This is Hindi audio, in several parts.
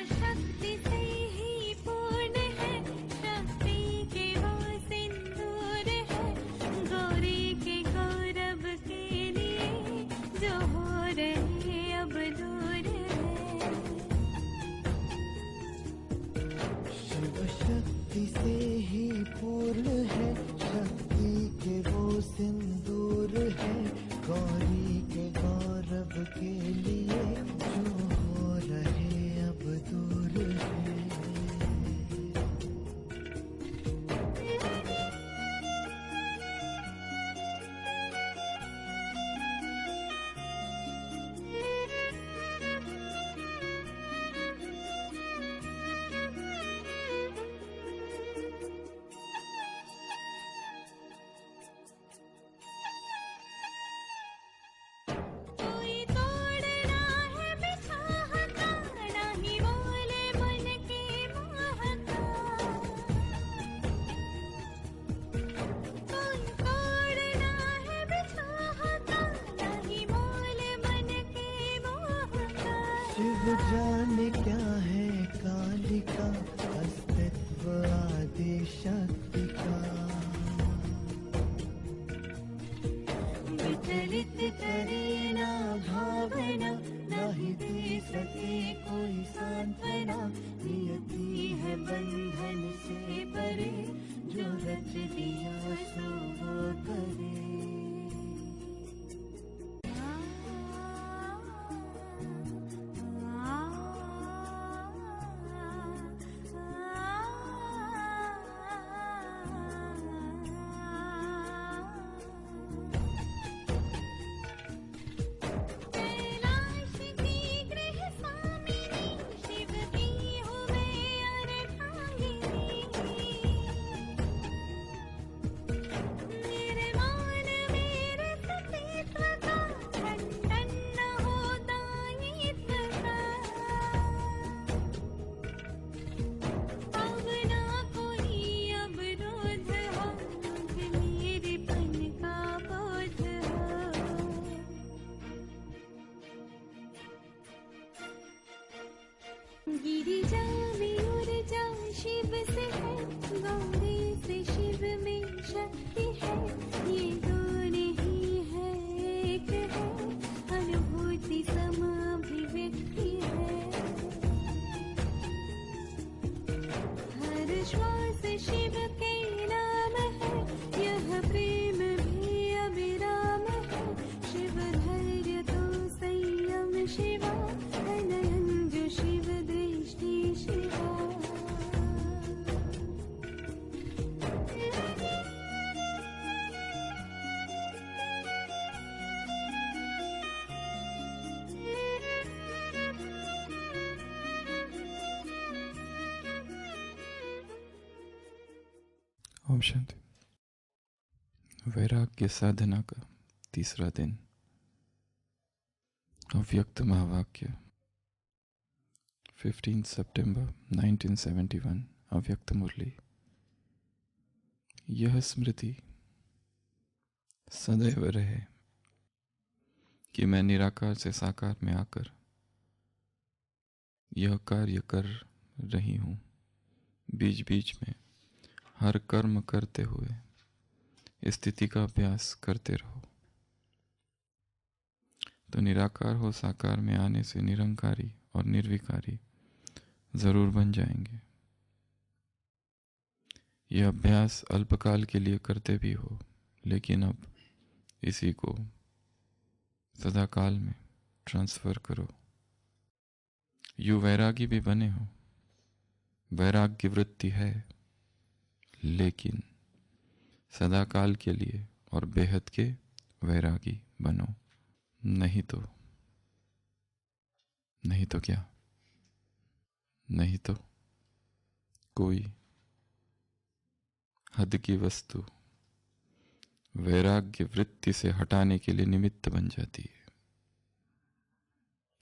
शक्ति से ही पूर्ण है, शक्ति के वो सिंदूर है, गौरी के गौरव के लिए जो हो रहे अब दूर है। शिव शक्ति से ही पूर्ण है, शक्ति के वो सिंदूर है, गौरी के गौरव के लिए जो हो रहे अब दूर है। कोई तोड़ना है बिछाह का, नहीं बोले मन के मोह का। कोई तोड़ना है बिछाह का, नहीं बोले मन के मोह का। शिव जाने क्या है कालिका, अस्तित्व आदि शक्ति का। विचलित करे ना भावना, नहीं दे सके कोई सांत्वना, नियति है बंधन से परे, जो रच दिया सो वो करे। कैलाश की गृह स्वामिनी, शिव की हुए अर्धांगिनी। निर्वाण मेरे सतीत्व का, खंडन न हो दायित्व का। अब ना कोई अवरोध हो, मुझ मेरेपन का बोझ हो। गिरिजा में ऊर्जा शिव से है, गौरी से शिव में शक्ति है, ये दो नहीं है एक है, अनुभूति सम अभिव्यक्ति है। हर श्वास शिव के नाम है, यह प्रेम भी अविराम है। शिव धैर्य तो संयम शिवा, नयन जो शिव दृष्टि शिवा। ओम शांति। वैराग्य साधना का तीसरा दिन। अव्यक्त महावाक्य 15 सितंबर 1971। अव्यक्त मुरली। यह स्मृति सदैव रहे कि मैं निराकार से साकार में आकर यह कार्य कर रही हूँ। बीच बीच में हर कर्म करते हुए स्थिति का अभ्यास करते रहो, तो निराकार हो साकार में आने से निरंकारी और निर्विकारी जरूर बन जाएंगे। यह अभ्यास अल्पकाल के लिए करते भी हो, लेकिन अब इसी को सदाकाल में ट्रांसफर करो। यू वैरागी भी बने हो। वैराग्य वृत्ति है, लेकिन सदाकाल के लिए और बेहद के वैरागी बनो। नहीं तो क्या? नहीं तो कोई हद की वस्तु वैराग्य वृत्ति से हटाने के लिए निमित्त बन जाती है।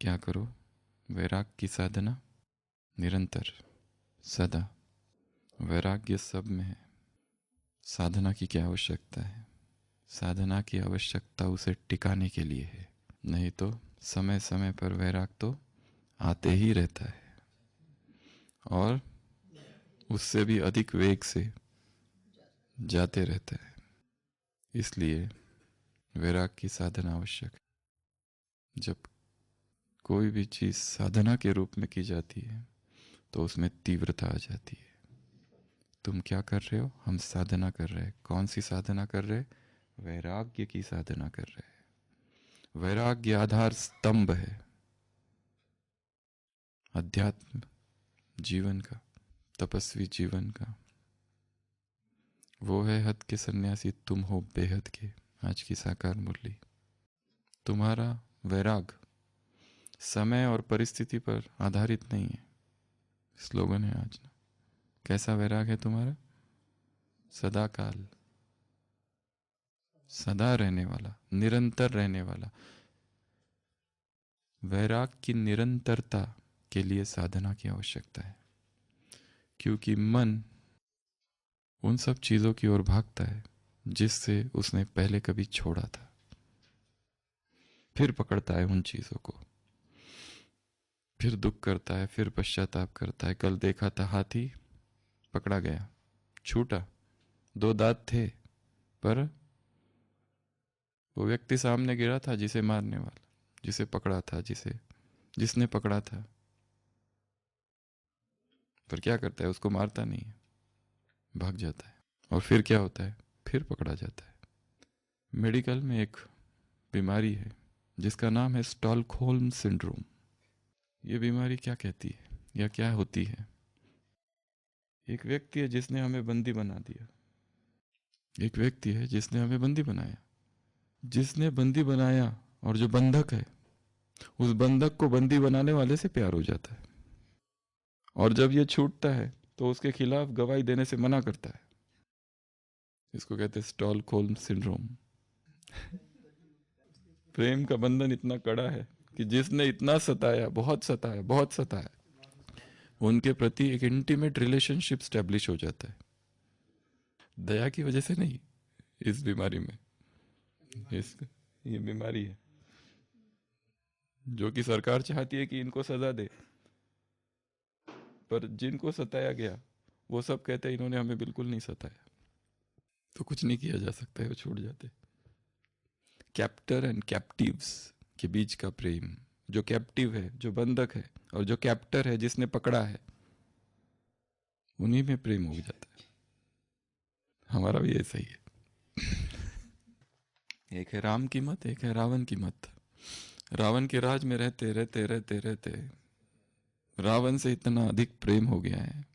क्या करो? वैराग की साधना निरंतर सदा। वैराग्य सब में है। साधना की क्या आवश्यकता है? साधना की आवश्यकता उसे टिकाने के लिए है। नहीं तो समय समय पर वैराग तो आते ही रहता है। और उससे भी अधिक वेग से जाते रहते हैं। इसलिए वैराग की साधना आवश्यक है। जब कोई भी चीज साधना के रूप में की जाती है तो उसमें तीव्रता आ जाती है। तुम क्या कर रहे हो? हम साधना कर रहे हैं। कौन सी साधना कर रहे? वैराग्य की साधना कर रहे हैं। वैराग्य आधार स्तंभ है अध्यात्म जीवन का, तपस्वी जीवन का। वो है हद के सन्यासी, तुम हो बेहद के। आज की साकार मुरली। तुम्हारा वैराग समय और परिस्थिति पर आधारित नहीं है। स्लोगन है आज ना। कैसा वैराग है तुम्हारा? सदा काल, सदा रहने वाला, निरंतर रहने वाला। वैराग की निरंतरता के लिए साधना की आवश्यकता है, क्योंकि मन उन सब चीजों की ओर भागता है जिससे उसने पहले कभी छोड़ा था, फिर पकड़ता है उन चीजों को, फिर दुख करता है, फिर पश्चाताप करता है। कल देखा था हाथी पकड़ा गया, छूटा, 2 दांत थे, पर वो व्यक्ति सामने गिरा था जिसे मारने वाला, जिसे पकड़ा था, जिसने पकड़ा था। पर क्या करता है? उसको मारता नहीं है, भाग जाता है। और फिर क्या होता है? फिर पकड़ा जाता है। मेडिकल में एक बीमारी है जिसका नाम है स्टॉकहोल्म सिंड्रोम। ये बीमारी क्या कहती है या क्या होती है? एक व्यक्ति है जिसने हमें बंदी बना दिया। एक व्यक्ति है जिसने हमें बंदी बनाया। जिसने बंदी बनाया और जो बंधक है, उस बंधक को बंदी बनाने वाले से प्यार हो जाता है। और जब ये छूटता है तो उसके खिलाफ गवाही देने से मना करता है। इसको कहते हैं स्टॉकहोल्म सिंड्रोम। प्रेम का बंधन इतना कड़ा है कि जिसने इतना सताया, बहुत सताया, बहुत सताया, उनके प्रति एक इंटीमेट रिलेशनशिप स्टैब्लिश हो जाता है। दया की वजह से नहीं। इस बीमारी में ये बीमारी है जो कि सरकार चाहती है कि इनको सजा दे, पर जिनको सताया गया वो सब कहते हैं इन्होंने हमें बिल्कुल नहीं सताया, तो कुछ नहीं किया जा सकता है, वो छूट जाते। कैप्टर एंड कैप्टिव्स के बीच का प्रेम, जो कैप्टिव है, जो बंधक है, और जो कैप्टर है, जिसने पकड़ा है, उन्हीं में प्रेम हो जाता है। हमारा भी ऐसा ही है। एक है राम की मत, एक है रावण की मत। रावण के राज में रहते रहते रहते रहते रावण से इतना अधिक प्रेम हो गया है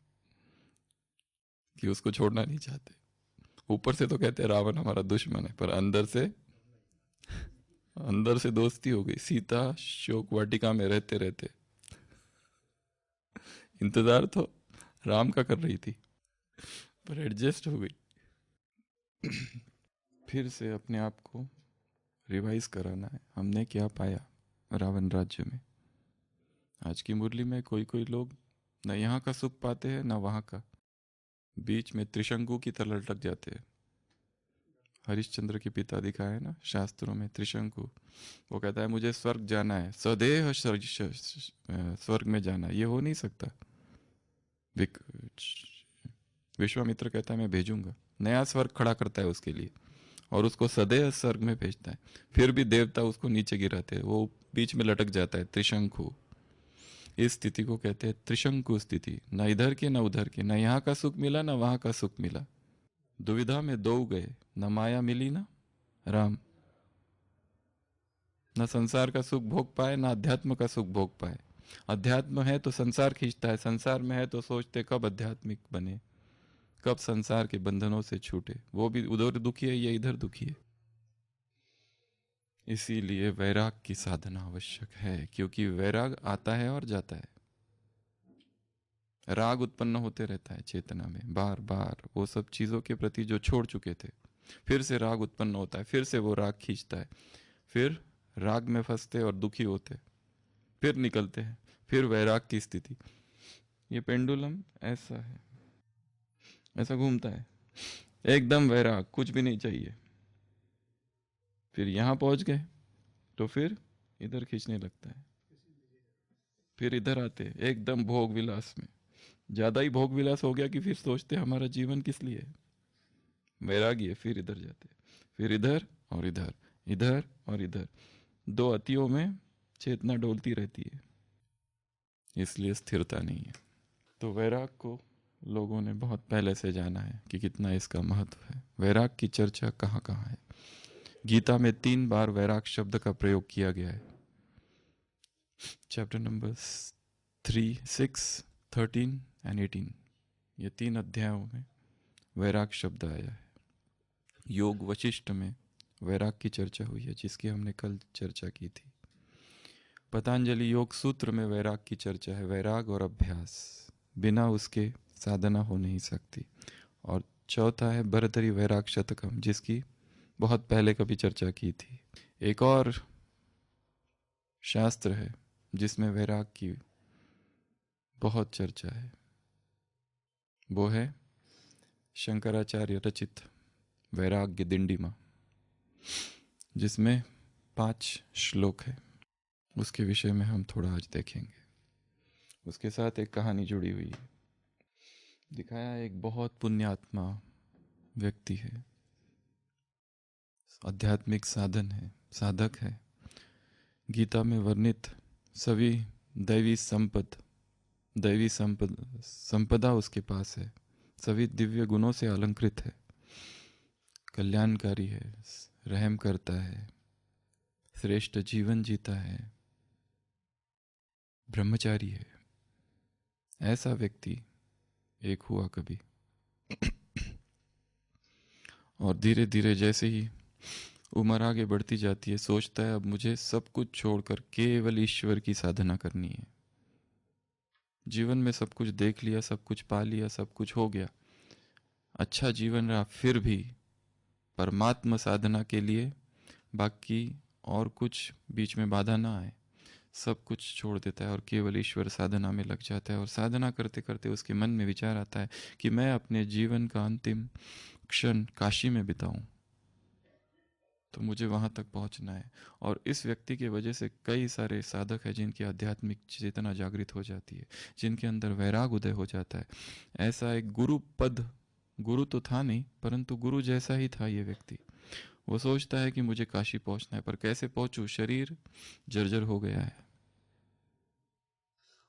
कि उसको छोड़ना नहीं चाहते। ऊपर से तो कहते हैं रावण हमारा दुश्मन है, पर अंदर से दोस्ती हो गई। सीता शोक वाटिका में रहते रहते इंतजार तो राम का कर रही थी, पर एडजस्ट हो गई। फिर से अपने आप को रिवाइज कराना है। हमने क्या पाया रावण राज्य में? आज की मुरली में कोई कोई लोग न यहाँ का सुख पाते हैं न वहाँ का, बीच में त्रिशंकु की तरह लटक जाते हैं। हरिश्चंद्र के पिता दिखाया है ना शास्त्रों में, त्रिशंकु। वो कहता है मुझे स्वर्ग जाना है, सदैव स्वर्ग में जाना है। ये हो नहीं सकता। विश्वामित्र कहता है मैं भेजूंगा, नया स्वर्ग खड़ा करता है उसके लिए और उसको सदैव स्वर्ग में भेजता है। फिर भी देवता उसको नीचे गिराते हैं, वो बीच में लटक जाता है, त्रिशंकु। इस स्थिति को कहते हैं त्रिशंकु स्थिति। न इधर के न उधर के, न यहाँ का सुख मिला न वहां का सुख मिला। दुविधा में दो गए, न माया मिली न राम। न संसार का सुख भोग पाए न अध्यात्म का सुख भोग पाए। अध्यात्म है तो संसार खींचता है, संसार में है तो सोचते कब आध्यात्मिक बने, कब संसार के बंधनों से छूटे। वो भी उधर दुखी है, ये इधर दुखी है। इसीलिए वैराग की साधना आवश्यक है, क्योंकि वैराग आता है और जाता है। राग उत्पन्न होते रहता है चेतना में बार बार, वो सब चीजों के प्रति जो छोड़ चुके थे, फिर से राग उत्पन्न होता है, फिर से वो राग खींचता है, फिर राग में फंसते और दुखी होते, फिर निकलते हैं, फिर वैराग की स्थिति। ये पेंडुलम ऐसा है, ऐसा घूमता है। एकदम वैराग, कुछ भी नहीं चाहिए, फिर यहां पहुंच गए तो फिर इधर खींचने लगता है, फिर इधर आते एकदम भोग विलास में, ज्यादा ही भोग विलास हो गया कि फिर सोचते हमारा जीवन किस लिए है। वैरागी है, फिर इधर जाते, फिर इधर और इधर, इधर और इधर, दो अतियों में चेतना डोलती रहती है, इसलिए स्थिरता नहीं है। तो वैराग को लोगों ने बहुत पहले से जाना है कि कितना इसका महत्व है। वैराग की चर्चा कहाँ कहाँ है। गीता में 3 बार वैराग शब्द का प्रयोग किया गया है। चैप्टर नंबर 3, 6, 13 एंड 18, ये 3 अध्यायों में वैराग शब्द आया है। योग वशिष्ठ में वैराग की चर्चा हुई है, जिसकी हमने कल चर्चा की थी। पतंजलि योग सूत्र में वैराग की चर्चा है। वैराग और अभ्यास, बिना उसके साधना हो नहीं सकती। और चौथा है भर्तृहरि वैराग शतकम, जिसकी बहुत पहले कभी चर्चा की थी। एक और शास्त्र है जिसमें वैराग की बहुत चर्चा है, वो है शंकराचार्य रचित वैराग्य दिंडिमा, जिसमें 5 श्लोक है। उसके विषय में हम थोड़ा आज देखेंगे। उसके साथ एक कहानी जुड़ी हुई है। दिखाया एक बहुत पुण्यात्मा व्यक्ति है, आध्यात्मिक साधन है, साधक है। गीता में वर्णित सभी दैवी संपदा उसके पास है, सभी दिव्य गुणों से अलंकृत है, कल्याणकारी है, रहम करता है, श्रेष्ठ जीवन जीता है, ब्रह्मचारी है। ऐसा व्यक्ति एक हुआ कभी, और धीरे धीरे जैसे ही उम्र आगे बढ़ती जाती है, सोचता है अब मुझे सब कुछ छोड़कर केवल ईश्वर की साधना करनी है। जीवन में सब कुछ देख लिया, सब कुछ पा लिया, सब कुछ हो गया, अच्छा जीवन रहा, फिर भी परमात्मा साधना के लिए बाकी और कुछ बीच में बाधा ना आए, सब कुछ छोड़ देता है और केवल ईश्वर साधना में लग जाता है। और साधना करते करते उसके मन में विचार आता है कि मैं अपने जीवन का अंतिम क्षण काशी में बिताऊं, तो मुझे वहां तक पहुंचना है। और इस व्यक्ति की वजह से कई सारे साधक हैं जिनकी आध्यात्मिक चेतना जागृत हो जाती है, जिनके अंदर वैराग उदय हो जाता है। ऐसा एक गुरु पद, गुरु तो था नहीं परंतु गुरु जैसा ही था ये व्यक्ति। वो सोचता है कि मुझे काशी पहुंचना है, पर कैसे पहुंचूं, शरीर जर्जर हो गया है।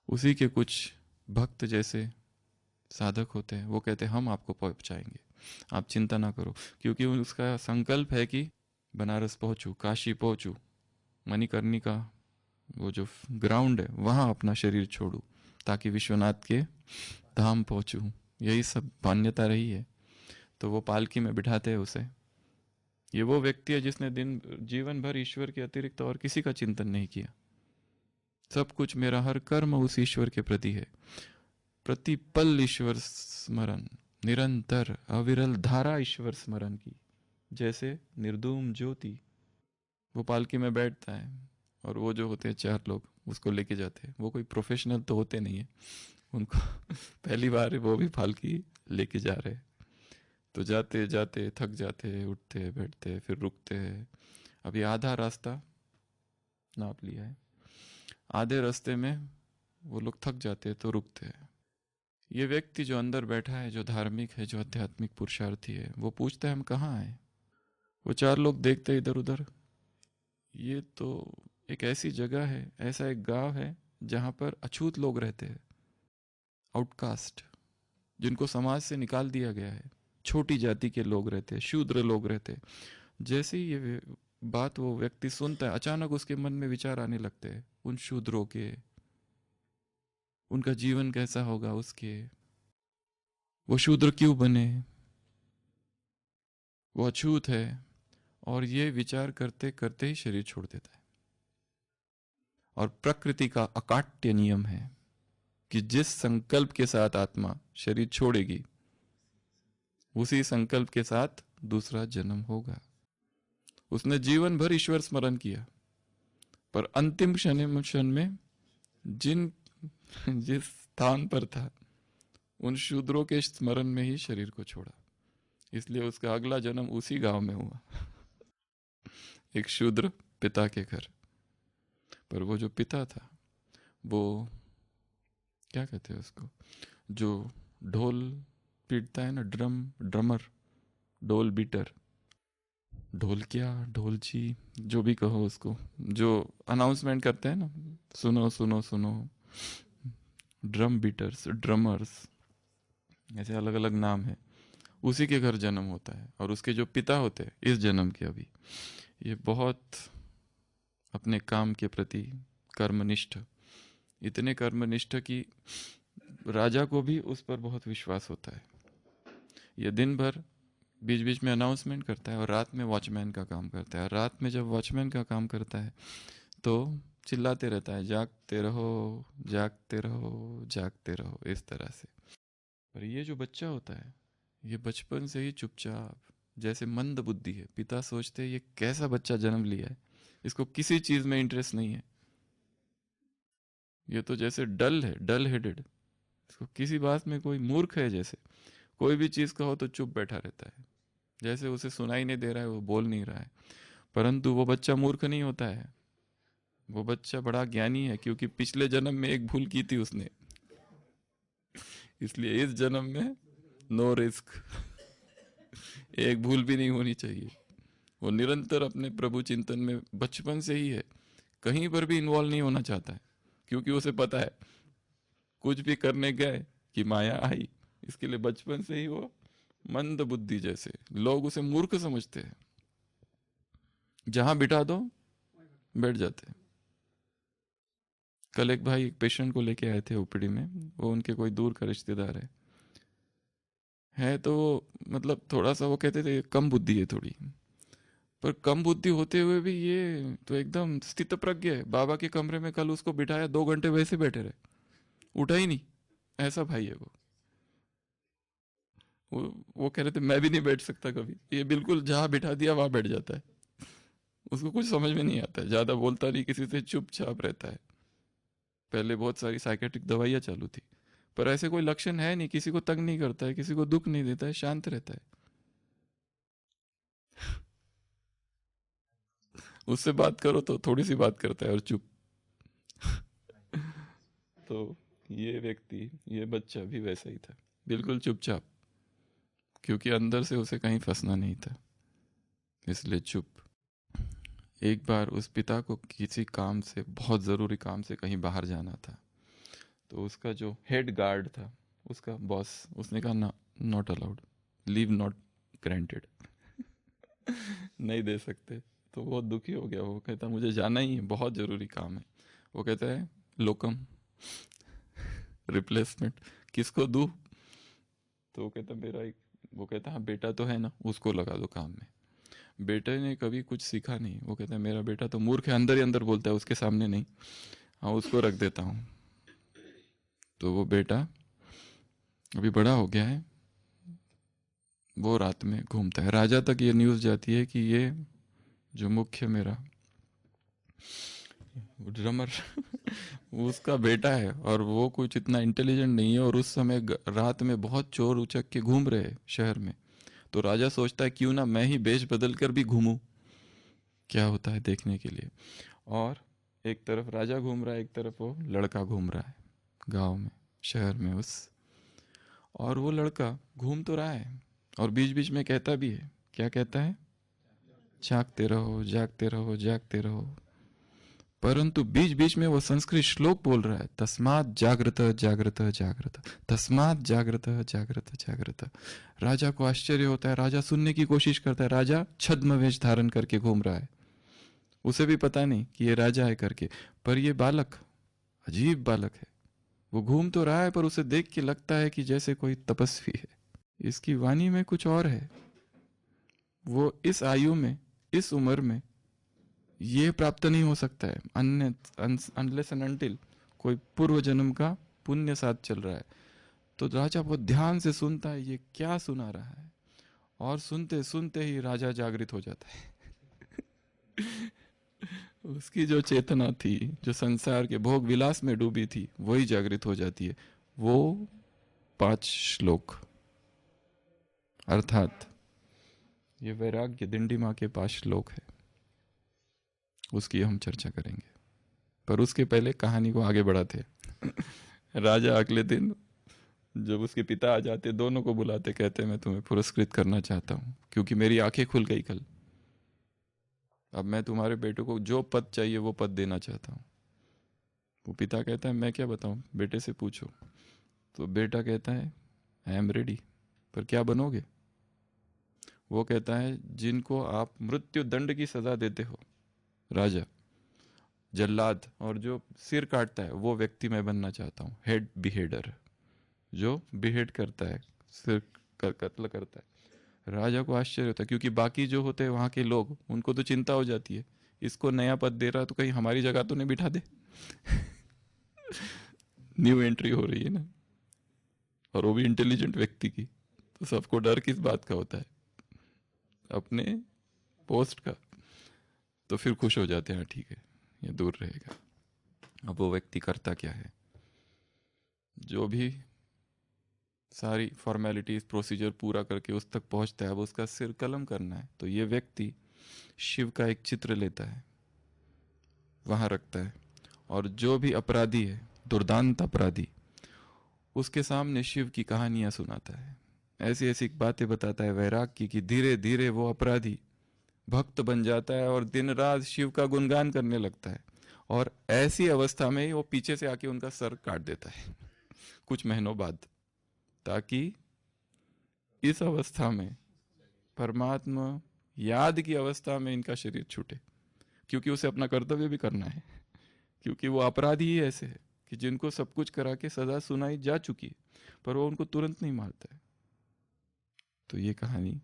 उसी के कुछ भक्त जैसे साधक होते हैं, वो कहते हैं हम आपको पहुंचाएंगे, आप चिंता ना करो। क्योंकि उसका संकल्प है कि बनारस पहुंचूं, काशी पहुंचूं, मणिकर्णिका वो जो ग्राउंड है वहां अपना शरीर छोड़ूं, ताकि विश्वनाथ के धाम पहुंचूं। यही सब मान्यता रही है। तो वो पालकी में बिठाते हैं उसे। ये वो व्यक्ति है जिसने जीवन भर ईश्वर के अतिरिक्त और किसी का चिंतन नहीं किया। सब कुछ मेरा हर कर्म उस ईश्वर के प्रति है, प्रतिपल ईश्वर स्मरण, निरंतर अविरल धारा ईश्वर स्मरण की, जैसे निर्धूम ज्योति। वो पालकी में बैठता है और वो जो होते हैं 4 लोग उसको लेके जाते हैं। वो कोई प्रोफेशनल तो होते नहीं है, उनको पहली बार वो भी पालकी लेके जा रहे हैं। तो जाते जाते थक जाते, उठते बैठते, फिर रुकते हैं। अभी आधा रास्ता नाप लिया है, आधे रास्ते में वो लोग थक जाते हैं तो रुकते हैं। ये व्यक्ति जो अंदर बैठा है, जो धार्मिक है, जो आध्यात्मिक पुरुषार्थी है, वो पूछता है हम कहाँ आए। वो 4 लोग देखते इधर उधर, ये तो एक ऐसी जगह है, ऐसा एक गांव है जहां पर अछूत लोग रहते हैं, आउटकास्ट, जिनको समाज से निकाल दिया गया है, छोटी जाति के लोग रहते हैं, शूद्र लोग रहते हैं। जैसे ही ये बात वो व्यक्ति सुनता है, अचानक उसके मन में विचार आने लगते हैं उन शूद्रों के, उनका जीवन कैसा होगा, उसके वो शूद्र क्यों बने, वो अछूत है। और ये विचार करते करते ही शरीर छोड़ देता है। और प्रकृति का अकाट्य नियम है कि जिस संकल्प के साथ आत्मा शरीर छोड़ेगी, उसी संकल्प के साथ दूसरा जन्म होगा। उसने जीवन भर ईश्वर स्मरण किया, पर अंतिम क्षण में जिस स्थान पर था, उन शूद्रों के स्मरण में ही शरीर को छोड़ा। इसलिए उसका अगला जन्म उसी गांव में हुआ, एक शूद्र पिता के घर। पर वो जो पिता था, वो क्या कहते हैं उसको, जो ढोल पीटता है ना, ड्रमर, ढोल बीटर, ढोलकिया, ढोलची, जो भी कहो उसको, जो अनाउंसमेंट करते हैं ना, सुनो सुनो सुनो, ड्रम बीटर्स, ड्रमर्स, ऐसे अलग अलग नाम है। उसी के घर जन्म होता है, और उसके जो पिता होते हैं इस जन्म के अभी, ये बहुत अपने काम के प्रति कर्मनिष्ठ, इतने कर्मनिष्ठ कि राजा को भी उस पर बहुत विश्वास होता है। ये दिन भर बीच बीच में अनाउंसमेंट करता है और रात में वॉचमैन का काम करता है। रात में जब वॉचमैन का काम करता है तो चिल्लाते रहता है, जागते रहो, जागते रहो, जागते रहो, इस तरह से। पर ये जो बच्चा होता है, ये बचपन से ही चुपचाप, जैसे मंद बुद्धि है। पिता सोचते हैं ये कैसा बच्चा जन्म लिया है, इसको किसी चीज में इंटरेस्ट नहीं है, ये तो जैसे डल है, डल हेडेड, इसको किसी बात में, कोई मूर्ख है जैसे, कोई भी चीज कहो तो चुप बैठा रहता है, जैसे उसे सुनाई नहीं दे रहा है, वो बोल नहीं रहा है। परंतु वो बच्चा मूर्ख नहीं होता है, वो बच्चा बड़ा ज्ञानी है, क्योंकि पिछले जन्म में एक भूल की थी उसने, इसलिए इस जन्म में नो रिस्क, एक भूल भी नहीं होनी चाहिए। वो निरंतर अपने प्रभु चिंतन में बचपन से ही है, कहीं पर भी इन्वॉल्व नहीं होना चाहता है, क्योंकि उसे पता है कुछ भी करने गए कि माया आई। इसके लिए बचपन से ही वो मंद बुद्धि, जैसे लोग उसे मूर्ख समझते हैं, जहां बिठा दो बैठ जाते हैं। कल एक भाई एक पेशेंट को लेके आए थे ओपीडी में, वो उनके कोई दूर का रिश्तेदार है तो मतलब थोड़ा सा वो कहते थे कम बुद्धि है थोड़ी, पर कम बुद्धि होते हुए भी ये तो एकदम स्थित प्रज्ञ है। बाबा के कमरे में कल उसको बिठाया, 2 घंटे वैसे बैठे रहे, उठा ही नहीं, ऐसा भाई है वो कह रहे थे मैं भी नहीं बैठ सकता कभी, ये बिल्कुल जहां बिठा दिया वहां बैठ जाता है, उसको कुछ समझ में नहीं आता है, ज्यादा बोलता नहीं किसी से, चुपचाप रहता है। पहले बहुत सारी साइकेट्रिक दवाइयां चालू थी, पर ऐसे कोई लक्षण है नहीं, किसी को तंग नहीं करता है, किसी को दुख नहीं देता है, शांत रहता है। उससे बात करो तो थोड़ी सी बात करता है और चुप। तो ये व्यक्ति, ये बच्चा भी वैसा ही था, बिल्कुल चुपचाप, क्योंकि अंदर से उसे कहीं फंसना नहीं था, इसलिए चुप। एक बार उस पिता को किसी काम से, बहुत ज़रूरी काम से कहीं बाहर जाना था, तो उसका जो हेड गार्ड था, उसका बॉस, उसने कहा ना, not allowed, leave not granted, नहीं दे सकते। तो बहुत दुखी हो गया, वो कहता मुझे जाना ही है, बहुत ज़रूरी काम है। वो कहता है लोकम, रिप्लेसमेंट किसको दूँ? तो वो कहता मेरा एक, वो कहता हाँ बेटा तो है ना, उसको लगा दो काम में। बेटे ने कभी कुछ सीखा नहीं, वो कहता है मेरा बेटा तो मूर्ख है, अंदर ही अंदर बोलता है, उसके सामने नहीं, हाँ उसको रख देता हूँ। तो वो बेटा अभी बड़ा हो गया है, वो रात में घूमता है। राजा तक ये न्यूज़ जाती है कि ये जो मुख्य मेरा ड्रमर उसका बेटा है, और वो कुछ इतना इंटेलिजेंट नहीं है, और उस समय रात में बहुत चोर उचक के घूम रहे शहर में। तो राजा सोचता है क्यों ना मैं ही वेश बदल कर भी घूमूं, क्या होता है देखने के लिए। और एक तरफ राजा घूम रहा है, एक तरफ वो लड़का घूम रहा है गांव में, शहर में और वो लड़का घूम तो रहा है, और बीच बीच में कहता भी है, क्या कहता है? जागते रहो, जागते रहो, जागते रहो। परंतु बीच बीच में वो संस्कृत श्लोक बोल रहा है, तस्मात् जागृत जागृत जागृत, तस्मात् जागृत जागृत जागृत। राजा को आश्चर्य होता है, राजा सुनने की कोशिश करता है, राजा छद्म वेश धारण करके घूम रहा है, उसे भी पता नहीं कि ये राजा है करके। पर ये बालक अजीब बालक है, वो घूम तो रहा है, पर उसे देख के लगता है कि जैसे कोई तपस्वी है, इसकी वाणी में कुछ और है। वो इस आयु में, इस उम्र में ये प्राप्त नहीं हो सकता है, अनलेस एंड अनटिल कोई पूर्व जन्म का पुण्य साथ चल रहा है। तो राजा बहुत ध्यान से सुनता है, ये क्या सुना रहा है, और सुनते सुनते ही राजा जागृत हो जाता है। उसकी जो चेतना थी, जो संसार के भोग विलास में डूबी थी, वही जागृत हो जाती है। वो 5 श्लोक, अर्थात ये वैराग्य दिंडी के 5 श्लोक है, उसकी हम चर्चा करेंगे। पर उसके पहले कहानी को आगे बढ़ाते हैं। राजा अगले दिन जब उसके पिता आ जाते दोनों को बुलाते, कहते मैं तुम्हें पुरस्कृत करना चाहता हूँ क्योंकि मेरी आंखें खुल गई कल। अब मैं तुम्हारे बेटे को जो पद चाहिए वो पद देना चाहता हूँ। वो पिता कहता है मैं क्या बताऊँ, बेटे से पूछो। तो बेटा कहता है आई एम रेडी, पर क्या बनोगे? वो कहता है जिनको आप मृत्यु दंड की सजा देते हो, राजा, जल्लाद, और जो सिर काटता है वो व्यक्ति मैं बनना चाहता हूँ, हेड बिहेडर, जो बिहेड करता है, सिर कत्ल करता है। राजा को आश्चर्य होता है क्योंकि बाकी जो होते हैं वहाँ के लोग, उनको तो चिंता हो जाती है, इसको नया पद दे रहा है तो कहीं हमारी जगह तो नहीं बिठा दे। न्यू एंट्री हो रही है ना, और वो भी इंटेलिजेंट व्यक्ति की, तो सबको डर किस बात का होता है? अपने पोस्ट का। तो फिर खुश हो जाते हैं, ठीक है ये दूर रहेगा। अब वो व्यक्ति करता क्या है, जो भी सारी फॉर्मेलिटीज प्रोसीजर पूरा करके उस तक पहुंचता है, अब उसका सिर कलम करना है, तो ये व्यक्ति शिव का एक चित्र लेता है, वहां रखता है, और जो भी अपराधी है, दुर्दांत अपराधी, उसके सामने शिव की कहानियां सुनाता है, ऐसी ऐसी बातें बताता है वैराग की, धीरे धीरे वो अपराधी भक्त बन जाता है और दिन रात शिव का गुणगान करने लगता है। और ऐसी अवस्था में ही वो पीछे से आके उनका सर काट देता है कुछ महीनों बाद, ताकि इस अवस्था में, परमात्मा याद की अवस्था में, इनका शरीर छूटे, क्योंकि उसे अपना कर्तव्य भी करना है। क्योंकि वो अपराधी ही ऐसे है कि जिनको सब कुछ करा के सजा सुनाई जा चुकी है, पर वो उनको तुरंत नहीं मारता है। तो ये कहानी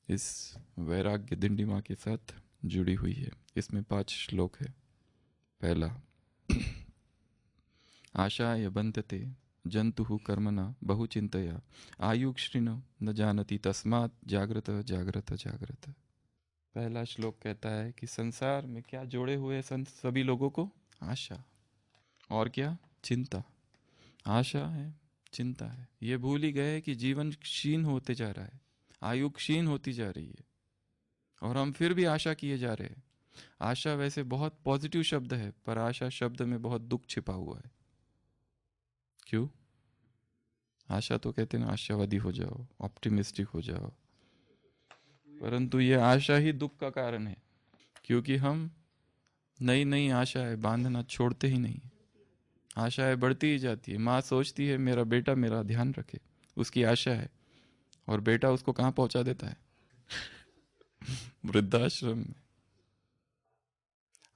इस वैराग्य दिंडिमा के साथ जुड़ी हुई है। इसमें 5 श्लोक है। पहला, आशाय बंधते जंतु कर्मणा बहुचिंतया आयुक्षीण न जानति तस्मात् जागृत जागृत जागृत। पहला श्लोक कहता है कि संसार में क्या जोड़े हुए हैं सभी लोगों को? आशा, और क्या? चिंता। आशा है, चिंता है। ये भूल ही गए कि जीवन क्षीण होते जा रहा है, आयु क्षीण होती जा रही है, और हम फिर भी आशा किए जा रहे हैं। आशा वैसे बहुत पॉजिटिव शब्द है, पर आशा शब्द में बहुत दुख छिपा हुआ है। क्यों? आशा तो कहते हैं आशावादी हो जाओ, ऑप्टिमिस्टिक हो जाओ, परंतु ये आशा ही दुख का कारण है, क्योंकि हम नई नई आशाएं बांधना छोड़ते ही नहीं। आशाएं बढ़ती ही जाती है। माँ सोचती है मेरा बेटा मेरा ध्यान रखे, उसकी आशा है, और बेटा उसको कहाँ पहुंचा देता है? वृद्धाश्रम में।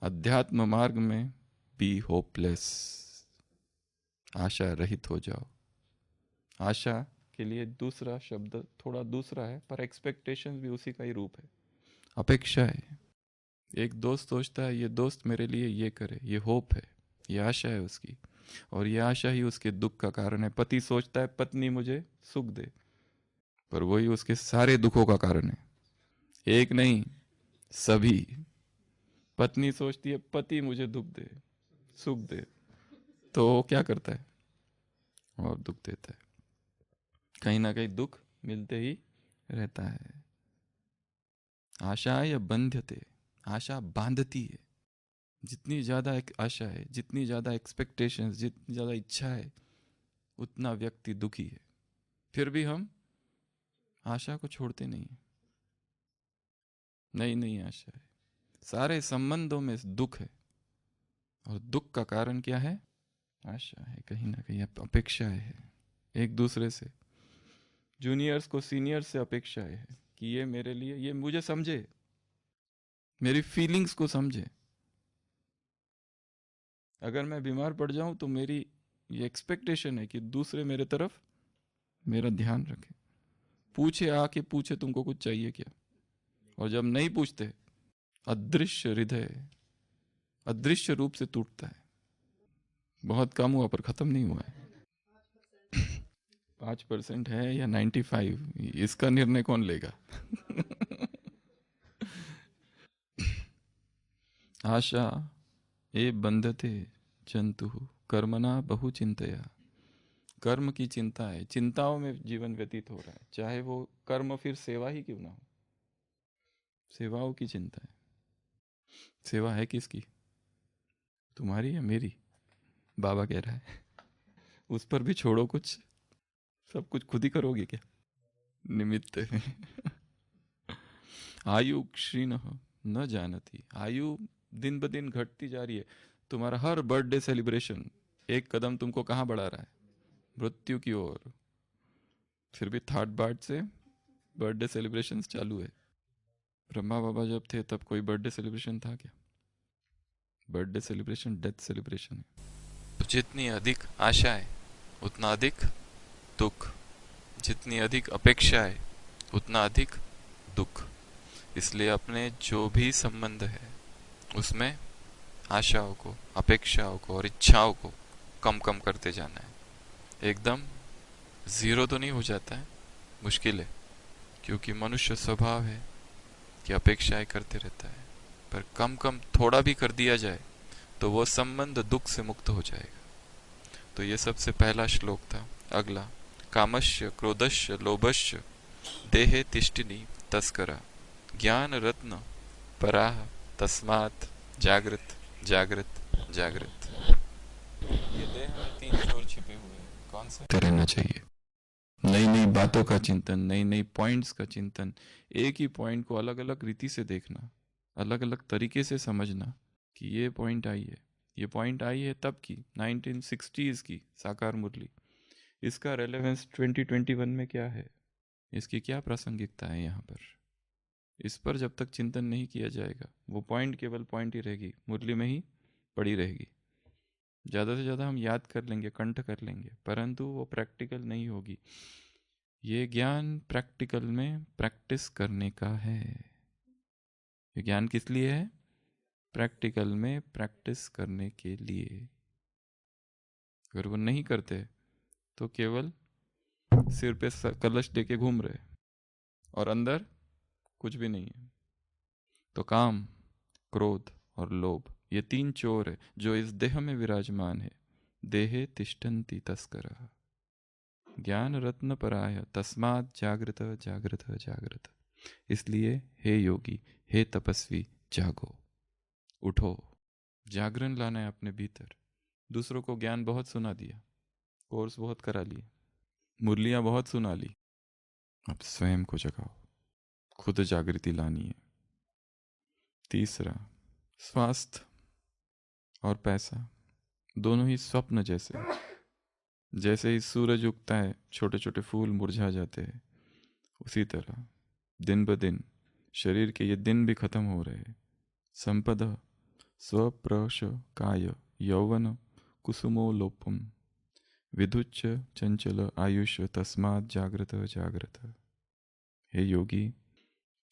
अध्यात्म मार्ग में बी होपलेस, आशा रहित हो जाओ। आशा के लिए दूसरा शब्द थोड़ा दूसरा है, पर एक्सपेक्टेशन भी उसी का ही रूप है, अपेक्षा है। एक दोस्त सोचता है ये दोस्त मेरे लिए ये करे, ये होप है, ये आशा है उसकी, और ये आशा ही उसके दुख का कारण है। पति सोचता है पत्नी मुझे सुख दे, पर वही उसके सारे दुखों का कारण है। एक नहीं, सभी। पत्नी सोचती है पति मुझे दुख दे, सुख दे, तो वो क्या करता है? और दुख देता है। कहीं ना कहीं दुख मिलते ही रहता है। आशा या बंध्यते, आशा बांधती है। जितनी ज्यादा एक आशा है, जितनी ज्यादा एक्सपेक्टेशंस, जितनी ज्यादा इच्छा है, उतना व्यक्ति दुखी है। फिर भी हम आशा को छोड़ते नहीं। नई नई आशा है। सारे संबंधों में दुख है, और दुख का कारण क्या है? आशा है, कहीं ना कहीं अपेक्षाएं है एक दूसरे से। जूनियर्स को सीनियर्स से अपेक्षाएं है कि ये मेरे लिए, ये मुझे समझे, मेरी फीलिंग्स को समझे। अगर मैं बीमार पड़ जाऊं तो मेरी ये एक्सपेक्टेशन है कि दूसरे मेरे तरफ मेरा ध्यान रखे, पूछे, आके पूछे तुमको कुछ चाहिए क्या, और जब नहीं पूछते, अदृश्य हृदय अदृश्य रूप से टूटता है। बहुत कम हुआ पर खत्म नहीं हुआ है। 5% है या 95, इसका निर्णय कौन लेगा? आशा ए बंधते जंतु कर्मणा बहु चिंतया। कर्म की चिंता है, चिंताओं में जीवन व्यतीत हो रहा है, चाहे वो कर्म फिर सेवा ही क्यों ना हो। सेवाओं की चिंता है। सेवा है किसकी? तुम्हारी या मेरी? बाबा कह रहा है उस पर भी छोड़ो कुछ, सब कुछ खुद ही करोगे क्या? निमित्त आयु क्षीण न जानती, आयु दिन ब दिन घटती जा रही है। तुम्हारा हर बर्थडे सेलिब्रेशन एक कदम तुमको कहाँ बढ़ा रहा है? मृत्यु की ओर। फिर भी थर्ड बार्ट से बर्थडे सेलिब्रेशन चालू है। ब्रह्मा बाबा जब थे तब कोई बर्थडे सेलिब्रेशन था क्या? बर्थडे सेलिब्रेशन डेथ सेलिब्रेशन है। तो जितनी अधिक आशा है उतना अधिक दुख, जितनी अधिक अपेक्षा है उतना अधिक दुख। इसलिए अपने जो भी संबंध है उसमें आशाओं को, अपेक्षाओं को और इच्छाओं को कम कम करते जाना है। एकदम जीरो तो नहीं हो जाता है, मुश्किल है, क्योंकि मनुष्य स्वभाव है कि अपेक्षाएं करते रहता है। पर कम कम थोड़ा भी कर दिया जाए तो वो संबंध दुख से मुक्त हो जाएगा। तो ये सबसे पहला श्लोक था। अगला, कामस्य क्रोधस्य लोभस्य देहे तिष्ठिनी तस्करा ज्ञान रत्न पराह तस्मात् जागृत जागृत जागृत। ये देह में तीन चोर छिपे हुए हैं, कौन से रहना चाहिए? नई नई बातों का चिंतन, नई नई पॉइंट्स का चिंतन, एक ही पॉइंट को अलग अलग रीति से देखना, अलग अलग तरीके से समझना कि ये पॉइंट आई है, ये पॉइंट आई है तब की 1960s की साकार मुरली, इसका रेलेवेंस 2021 में क्या है, इसकी क्या प्रासंगिकता है यहाँ पर। इस पर जब तक चिंतन नहीं किया जाएगा वो पॉइंट केवल पॉइंट ही रहेगी, मुरली में ही पड़ी रहेगी। ज़्यादा से ज़्यादा हम याद कर लेंगे, कंठ कर लेंगे, परंतु वो प्रैक्टिकल नहीं होगी। ये ज्ञान प्रैक्टिकल में प्रैक्टिस करने का है। ये ज्ञान किस लिए है? प्रैक्टिकल में प्रैक्टिस करने के लिए। अगर वो नहीं करते तो केवल सिर पे कलश लेके घूम रहे और अंदर कुछ भी नहीं है। तो काम, क्रोध और लोभ, ये तीन चोर है जो इस देह में विराजमान है। देहे तिष्ठन्ति तस्करः ज्ञान रत्न पराय तस्मात् जागृत जागृत जागृत। इसलिए हे योगी, हे तपस्वी, जागो, उठो। जागरण लाना है अपने भीतर। दूसरों को ज्ञान बहुत सुना दिया, कोर्स बहुत करा लिए, मुरलियां बहुत सुना ली, अब स्वयं को जगाओ, खुद जागृति लानी है। तीसरा, स्वास्थ्य और पैसा दोनों ही स्वप्न जैसे। जैसे ही सूरज उगता है छोटे छोटे फूल मुरझा जाते हैं, उसी तरह दिन ब दिन शरीर के ये दिन भी खत्म हो रहे हैं। संपदा स्वप्रश काय यौवन कुसुमो लोपम विधुच्च चंचल आयुष तस्मात् जागृत जागृत। हे योगी,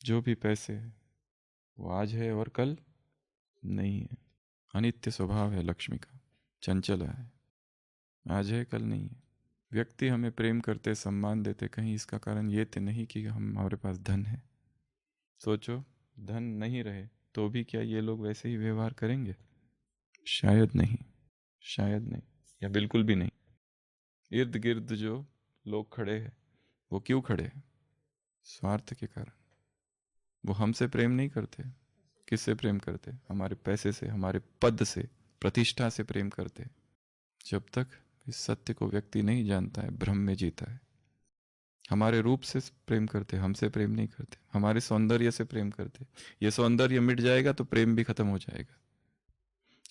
जो भी पैसे है वो आज है और कल नहीं है। अनित्य स्वभाव है लक्ष्मी का, चंचल है, आज है कल नहीं है। व्यक्ति हमें प्रेम करते, सम्मान देते, कहीं इसका कारण ये तो नहीं कि हमारे पास धन है। सोचो, धन नहीं रहे तो भी क्या ये लोग वैसे ही व्यवहार करेंगे? शायद नहीं, शायद नहीं, या बिल्कुल भी नहीं। इर्द गिर्द जो लोग खड़े हैं वो क्यों खड़े हैं? स्वार्थ के कारण। वो हमसे प्रेम नहीं करते। किससे प्रेम करते? हमारे पैसे से, हमारे पद से, प्रतिष्ठा से प्रेम करते। जब तक इस सत्य को व्यक्ति नहीं जानता है, भ्रम में जीता है। हमारे रूप से प्रेम करते, हमसे प्रेम नहीं करते। हमारे सौंदर्य से प्रेम करते। ये सौंदर्य मिट जाएगा तो प्रेम भी खत्म हो जाएगा।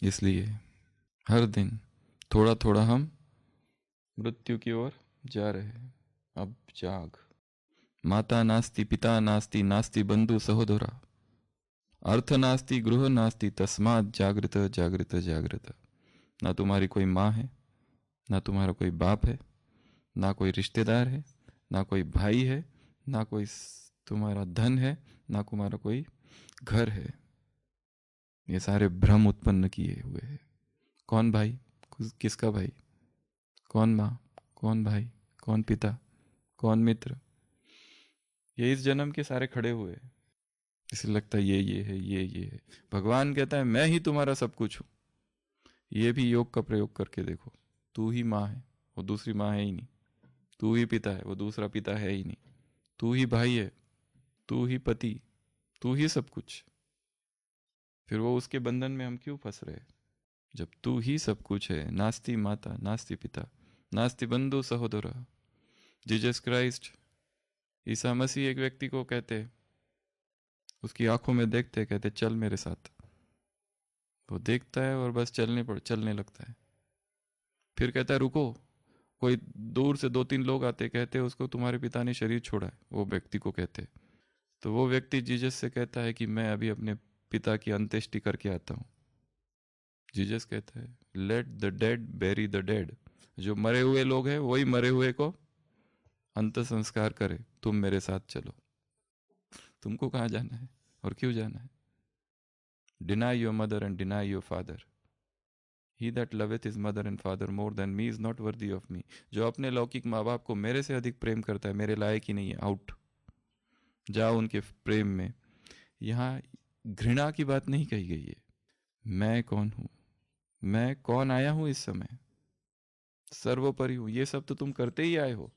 इसलिए हर दिन थोड़ा थोड़ा हम मृत्यु की ओर जा रहे हैं। अब जाग। माता नास्ति, पिता नास्ति, नास्ति बंधु सहोदरा, अर्थ नास्ति, गृह नास्ति, तस्मात् जागृत जागृत जागृत। ना तुम्हारी कोई माँ है, ना तुम्हारा कोई बाप है, ना कोई रिश्तेदार है, ना कोई भाई है, ना कोई तुम्हारा धन है, ना तुम्हारा कोई घर है। ये सारे भ्रम उत्पन्न किए हुए हैं। कौन भाई, किसका भाई, कौन माँ, कौन भाई, कौन पिता, कौन मित्र, ये इस जन्म के सारे खड़े हुए हैं। इसे लगता है ये है, ये है। भगवान कहता है मैं ही तुम्हारा सब कुछ हूं। ये भी योग का प्रयोग करके देखो। तू ही माँ है, वो दूसरी माँ है ही नहीं। तू ही पिता है, वो दूसरा पिता है ही नहीं। तू ही भाई है, तू ही पति, तू ही सब कुछ। फिर वो उसके बंधन में हम क्यों फंस रहे? जब तू ही सब कुछ है। नास्ति माता, नास्ति पिता, नास्ति बंधु सहोदरा, जीसस क्राइस्ट, ईसा मसीह एक व्यक्ति को कहते, उसकी आंखों में देखते, कहते चल मेरे साथ। वो देखता है और बस चलने लगता है। फिर कहता है रुको, कोई दूर से 2-3 लोग आते, कहते उसको तुम्हारे पिता ने शरीर छोड़ा है, वो व्यक्ति को कहते। तो वो व्यक्ति जीसस से कहता है कि मैं अभी अपने पिता की अंत्येष्टि करके आता हूँ। जीसस कहता है let the dead bury the dead, जो मरे हुए लोग हैं वही मरे हुए को अंत संस्कार करे, तुम मेरे साथ चलो। तुमको कहाँ जाना है और क्यों जाना है? Deny your mother and deny your father, he that loveth his mother and father more than me is not worthy of me. जो अपने लौकिक माँ बाप को मेरे से अधिक प्रेम करता है, मेरे लायक ही नहीं है, आउट, जाओ उनके प्रेम में। यहाँ घृणा की बात नहीं कही गई है। मैं कौन हूं, मैं कौन आया हूं इस समय, सर्वोपरि हूं, ये सब तो तुम करते ही आए हो।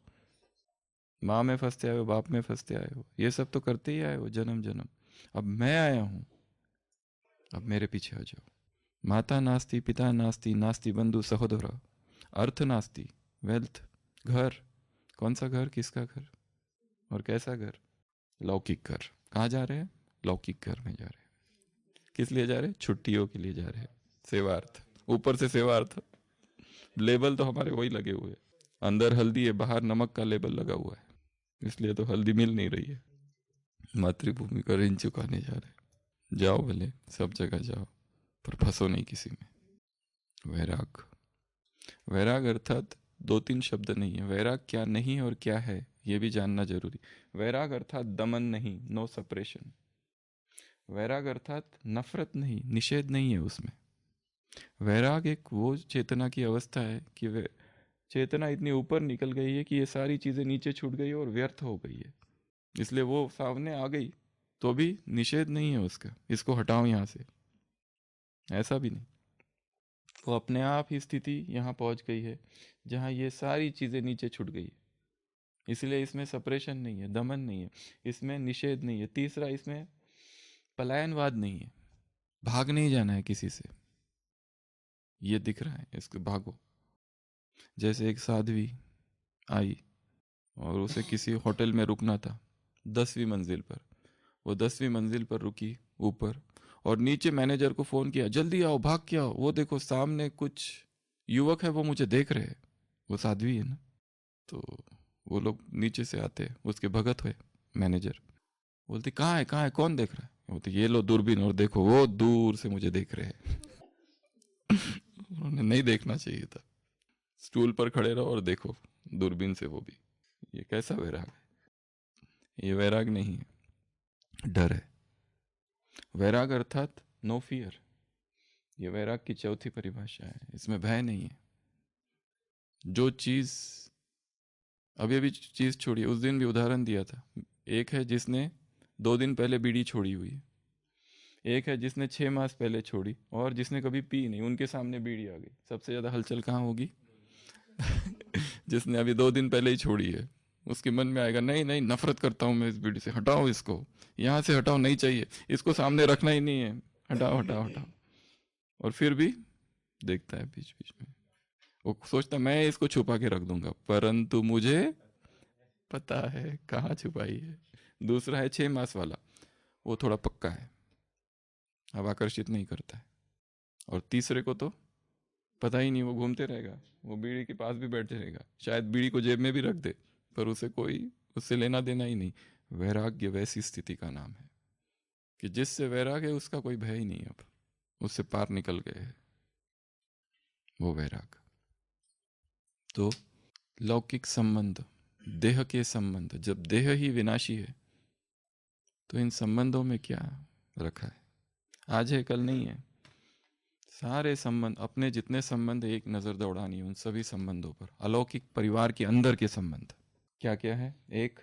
माँ में फंसते आए हो, बाप में फंसते आए हो, ये सब तो करते ही आए हो जन्म जन्म। अब मैं आया हूं, अब मेरे पीछे आ जाओ। माता नास्ति, पिता नास्ति, नास्ति बंधु सहोदर, अर्थ नास्ति, वेल्थ, घर, कौन सा घर, किसका घर और कैसा घर? लौकिक घर। कहाँ जा रहे हैं? लौकिक घर में जा रहे हैं। किस लिए जा रहे हैं? छुट्टियों के लिए जा रहे हैं, सेवार्थ। ऊपर से सेवार्थ, लेबल तो हमारे वही लगे हुए हैं। अंदर हल्दी है, बाहर नमक का लेबल लगा हुआ है, इसलिए तो हल्दी मिल नहीं रही है। मातृभूमि का ऋण चुकाने जा रहे हैं। जाओ भले, सब जगह जाओ, पर फंसो नहीं किसी में। वैराग, वैराग अर्थात 2-3 शब्द नहीं है। वैराग क्या नहीं और क्या है ये भी जानना जरूरी। वैराग अर्थात दमन नहीं, नो सप्रेशन। वैराग अर्थात नफरत नहीं, निषेध नहीं है उसमें। वैराग एक वो चेतना की अवस्था है कि वे चेतना इतनी ऊपर निकल गई है कि ये सारी चीजें नीचे छूट गई और व्यर्थ हो गई है, इसलिए वो सामने आ गई तो भी निषेध नहीं है उसका, इसको हटाओ यहाँ से, ऐसा भी नहीं। वो अपने आप ही स्थिति यहाँ पहुंच गई है जहाँ ये सारी चीजें नीचे छूट गई है। इसलिए इसमें सप्रेशन नहीं है, दमन नहीं है, इसमें निषेध नहीं है। तीसरा, इसमें पलायनवाद नहीं है, भाग नहीं जाना है किसी से, ये दिख रहा है इसको भागो। जैसे एक साध्वी आई और उसे किसी होटल में रुकना था 10वीं मंजिल पर, वो 10वीं मंजिल पर रुकी ऊपर, और नीचे मैनेजर को फोन किया जल्दी आओ, भाग के आओ, वो देखो सामने कुछ युवक है, वो मुझे देख रहे हैं। वो साध्वी है ना, तो वो लोग नीचे से आते, उसके भगत हुए। मैनेजर बोलती कहाँ है, कौन देख रहा है? बोलते ये लो दूरबीन और देखो, वो दूर से मुझे देख रहे हैं। उन्होंने नहीं देखना चाहिए था, स्टूल पर खड़े रहो और देखो दूरबीन से वो भी। ये कैसा वैराग है? ये वैराग नहीं है, डर है। वैराग अर्थात नो फियर, ये वैराग की चौथी परिभाषा है। इसमें भय नहीं है। जो चीज अभी चीज छोड़ी, उस दिन भी उदाहरण दिया था। एक है जिसने 2 दिन पहले बीड़ी छोड़ी हुई है, एक है जिसने 6 मास पहले छोड़ी, और जिसने कभी पी नहीं, उनके सामने बीड़ी आ गई। सबसे ज्यादा हलचल कहाँ होगी? जिसने अभी 2 दिन पहले ही छोड़ी है, उसके मन में आएगा नहीं नहीं, नफरत करता हूं मैं इस बीड़ी से, हटाओ इसको, यहां से हटाओ, नहीं चाहिए, इसको सामने रखना ही नहीं है, हटाओ हटाओ हटाओ। और फिर भी देखता है बीच बीच में, वो सोचता मैं इसको छुपा के रख दूंगा, परंतु मुझे पता है कहाँ छुपाई है। दूसरा है 6 मास वाला, वो थोड़ा पक्का है, अब आकर्षित नहीं करता है। और तीसरे को तो पता ही नहीं, वो घूमते रहेगा, वो बीड़ी के पास भी बैठे रहेगा, शायद बीड़ी को जेब में भी रख दे, पर उसे कोई उससे लेना देना ही नहीं। वैराग्य वैसी स्थिति का नाम है कि जिससे वैराग है उसका कोई भय ही नहीं, अब उससे पार निकल गए हैं, वो वैराग। तो लौकिक संबंध, देह के संबंध, जब देह ही विनाशी है तो इन संबंधों में क्या रखा है? आज है कल नहीं है। सारे संबंध, अपने जितने संबंध, एक नजर दौड़ानी है उन सभी संबंधों पर। अलौकिक परिवार के अंदर के संबंध क्या क्या है? एक,